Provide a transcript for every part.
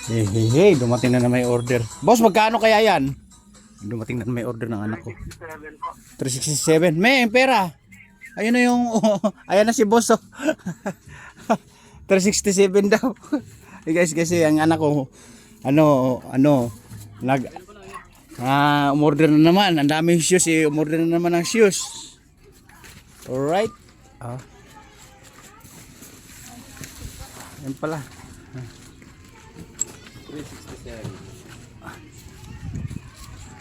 Hey, dumating na may order. Boss, magkano kaya yan? Dumating na may order ng anak ko. 367. May pera. Ayun na yung ayan na si boss. Oh. 367 daw. Hey guys, kasi ang anak ko nag umorder na naman. Ang daming shoes umorder na naman ng shoes. Alright. Yan pala. 367.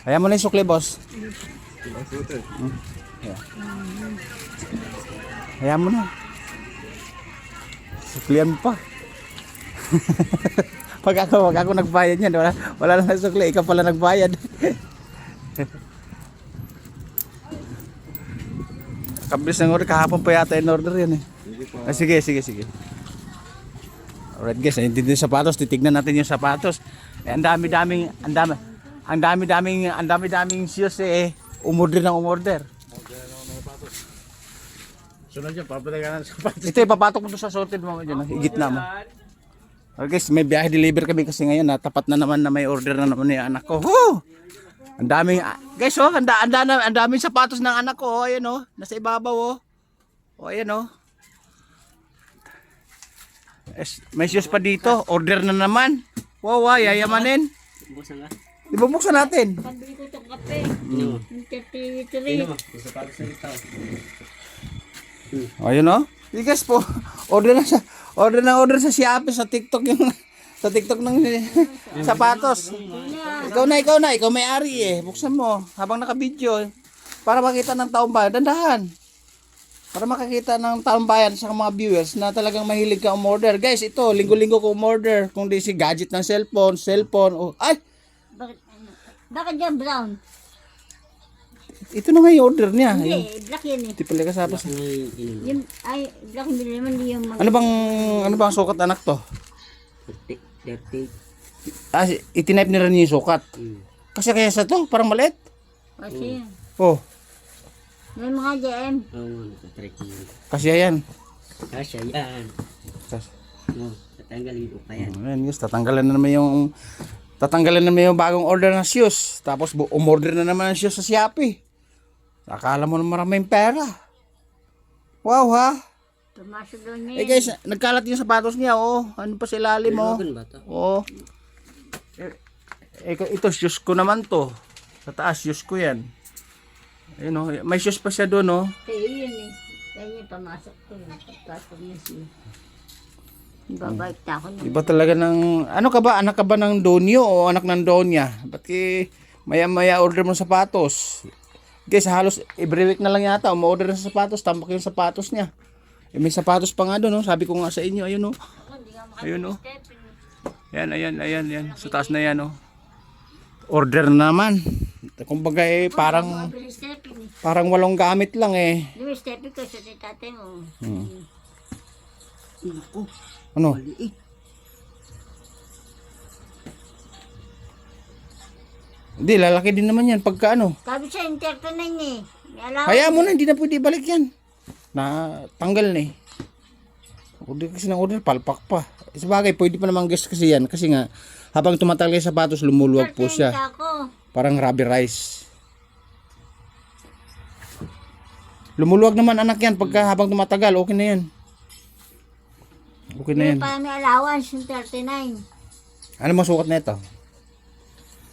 Ayan mo na yung sukli, boss. Yeah. Ayan mo na. Suklian mo pa. Pag ako nagbayad yan, wala lang sukli. Ikaw pala nagbayad. Kabilis ng order. Kahapon pa yata in order yan eh. Sige. Alright guys, ayun din yung sapatos. Titignan natin yung sapatos. Ang dami-daming shoes umorder ng umorder. Sunod dyan, papatay ka ng sapatos. Ito ipapatok mo doon sa sorted mo dyan. Higit na mo. Okay guys, may biyahe deliver kami kasi ngayon. Tapat na naman na may order na naman yung anak ko. Woo! Ang daming, guys ang daming sapatos ng anak ko. Ayan nasa ibabaw ayan may shoes pa dito. Order na naman. Wow, yayamanin. Buksan nga. Ibubuksan natin. Pabili ko itong kape. Yung 33. Sapatos na ito. Ayun Bigas po. Order sa Shopee sa TikTok yung sa TikTok ng sapatos. Ikaw may-ari Buksan mo habang naka-video para makita ng taong bayan. Dandahan. Para makakita ng taong bayan sa mga viewers na talagang mahilig ka umorder. Guys, ito linggo-linggo ko umorder. Kung di si gadget ng cellphone. Ay! Bakit yan brown? Ito na nga yung order niya. Hindi, black yan Hindi pala kasapos. Yung, black hindi naman, hindi yung Ano bang sukat anak to? 30. Itinipe nila niya yung sukat. Kasi kaya sa to, parang maliit. Kasi yan. Oh, May mga JM. Oo, nakatracking. kasi yan. Kasya yan. Tatanggalin ko pa yan. Ayan guys, tatanggalan na naman yung bagong order ng shoes. Tapos umorder na naman ng shoes sa Shopee. Akala mo na maraming pera. Wow ha. Tumasok doon niya. Guys, nagkalat yung sapatos niya Ano pa sa ilalim Logan ba ito? Ito shoes ko naman to. Sa taas shoes ko yan. Ayun may shoes pa siya doon Kaya yun Kaya yun, pamasok ko yun. Pagpasok niya siya. Babalik na ako nun. Iba talaga ng ano ka ba? Anak ka ba ng Donyo o anak ng Donya? Ba't maya order mo sapatos? Guys, halos every week na lang yata umorder ng sapatos, tambak yung sapatos niya. May sapatos pa nga doon sabi ko nga sa inyo, ayun Ayun Ayan. Sa taas na yan Order na naman. Kumbaga parang walong gamit lang Yung step ko sa tate mo. Ano? Hindi, lalaki din naman yan pagka Sabi siya, interto na niya Kaya mo na, hindi na pwede ibalik yan. Tanggal na Order kasi ng order, palpak pa. Sabagay, pwede pa naman guess kasi yan. Kasi nga, habang tumatagal yung sapatos, lumuluwag po siya. Parang rubber rice. Lumuluwag naman anak yan pagka habang tumatagal, okay na yan. Okay na yan. Parang may allowance yung 39. Ano mo sukat na ito?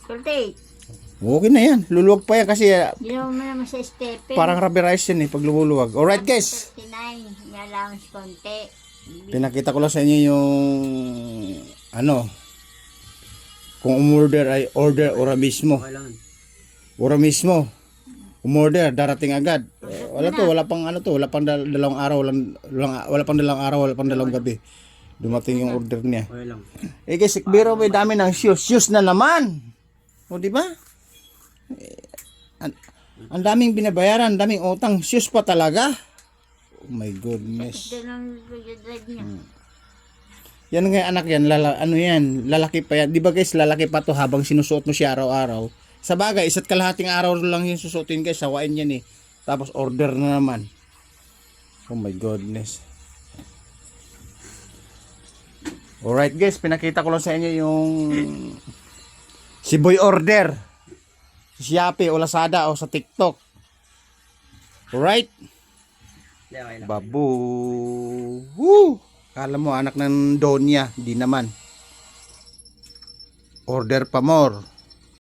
38. Okay na yan. Luluwag pa yan kasi Hindi naman sa step. parang rubber rice yan pag lumuluwag. Alright guys. 39. May allowance konti. Pinakita ko lang sa inyo yung kung umorder ay order ora mismo. Umorder, darating agad. Wala pang dalawang araw, wala pang dalawang gabi. Dumating yung order niya. Guys, biro may dami ng shoes na naman. O di ba? Ang daming binabayaran, daming utang, shoes pa talaga. Oh my goodness. Ito lang drive niya. Yan nga anak yan, lalaki pa yan. Di ba guys, lalaki pa to habang sinusuot mo siya araw-araw. Sa bagay, isa't kalahating araw lang yung susuotin guys, sawain yan Tapos order na naman. Oh my goodness. Alright guys, pinakita ko lang sa inyo yung si Boy Order. Sa Shopee o Lazada o sa TikTok. Alright? Hindi, okay lang. Babu. Woo! Kala mo anak ng Donya, di naman. Order pa more.